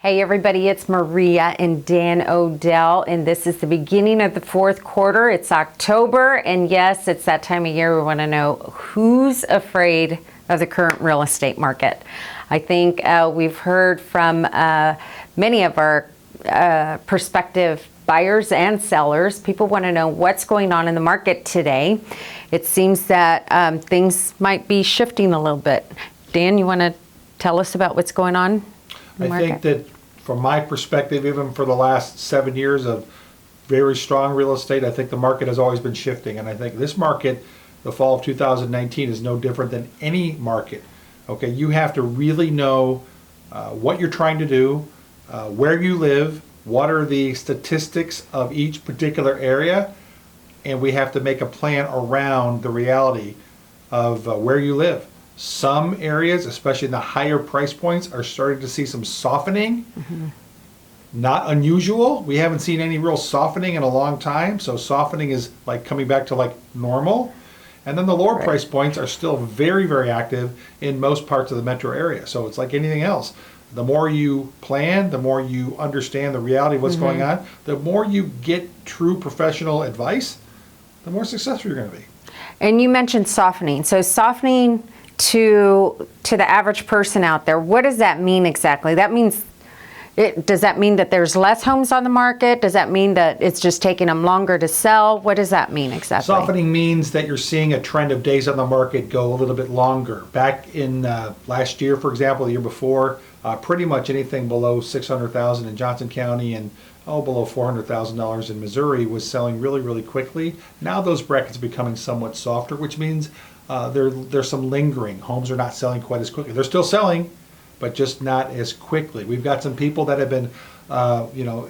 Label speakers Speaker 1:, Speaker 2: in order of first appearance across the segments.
Speaker 1: Hey everybody, it's Maria and Dan Odell, and this is the beginning of the fourth quarter. It's October, and yes, it's that time of year we want to know who's afraid of the current real estate market. I think we've heard from many of our prospective buyers and sellers. People want to know what's going on in the market today. It seems that things might be shifting a little bit. Dan, you want to tell us about what's going on?
Speaker 2: I think that from my perspective, even for the last 7 years of very strong real estate, I think the market has always been shifting. And I think this market, the fall of 2019, is no different than any market. Okay, you have to really know what you're trying to do, where you live, what are the statistics of each particular area, and we have to make a plan around the reality of where you live. Some areas, especially in the higher price points, are starting to see some softening. Not unusual. We haven't seen any real softening in a long time. So softening is like coming back to like normal. And then the lower price points are still very, very active in most parts of the metro area. So it's like anything else. The more you plan, the more you understand the reality of what's going on, the more you get true professional advice, the more successful you're going to be.
Speaker 1: And you mentioned softening. So softening to the average person out there, what does that mean exactly? That means, does that mean that there's less homes on the market? Does that mean that it's just taking them longer to sell? What does that mean exactly?
Speaker 2: Softening means that you're seeing a trend of days on the market go a little bit longer. Back in last year, for example, the year before, pretty much anything below $600,000 in Johnson County and below $400,000 in Missouri was selling really, really quickly. Now those brackets are becoming somewhat softer, which means there's some lingering. Homes are not selling quite as quickly. They're still selling, but just not as quickly. We've got some people that have been,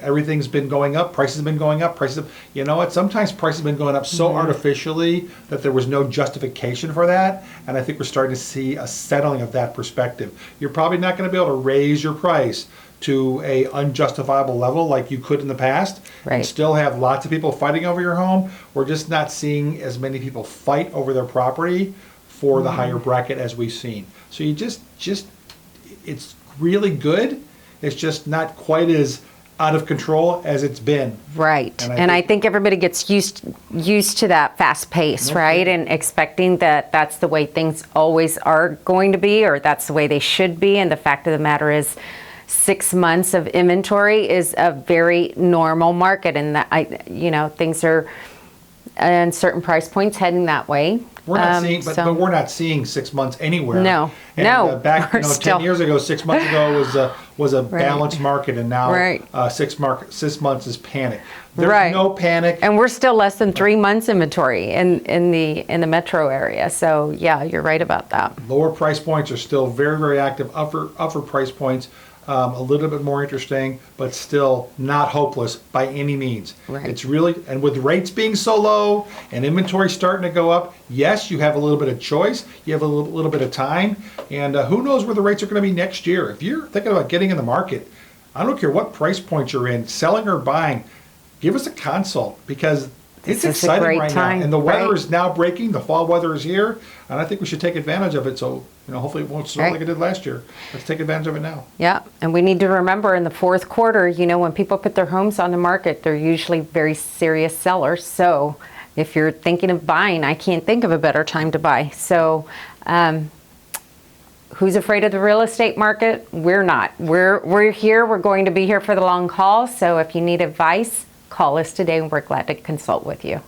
Speaker 2: everything's been going up. Prices have been going up. Sometimes prices have been going up so artificially that there was no justification for that. And I think we're starting to see a settling of that perspective. You're probably not going to be able to raise your price to a unjustifiable level like you could in the past.
Speaker 1: Right.
Speaker 2: You still have lots of people fighting over your home. We're just not seeing as many people fight over their property for the higher bracket as we've seen. So you just it's really good. It's just not quite as out of control as it's been.
Speaker 1: Right. And I think everybody gets used to that fast pace, right? And expecting that that's the way things always are going to be, or that's the way they should be. And the fact of the matter is 6 months of inventory is a very normal market, and that things are in certain price points heading that way.
Speaker 2: We're not seeing, but we're not seeing 6 months anywhere.
Speaker 1: No.
Speaker 2: Back 10 years ago, 6 months ago was a balanced market, and now 6 months is panic. There's no panic,
Speaker 1: and we're still less than 3 months inventory in the metro area. So yeah, you're right about that.
Speaker 2: Lower price points are still very, very active. Upper price points. A little bit more interesting, but still not hopeless by any means.
Speaker 1: Right.
Speaker 2: It's really, and with rates being so low and inventory starting to go up, yes, you have a little bit of choice, you have a little bit of time, and who knows where the rates are going to be next year. If you're thinking about getting in the market, I don't care what price point you're in, selling or buying, give us a consult, because it's exciting right now. And the weather is now breaking, the fall weather is here, and I think we should take advantage of it. So, hopefully it won't snow like it did last year. Let's take advantage of it now.
Speaker 1: Yeah, and we need to remember in the fourth quarter, when people put their homes on the market, they're usually very serious sellers. So if you're thinking of buying, I can't think of a better time to buy. So who's afraid of the real estate market? We're not. We're here. We're going to be here for the long haul. So if you need advice, call us today and we're glad to consult with you.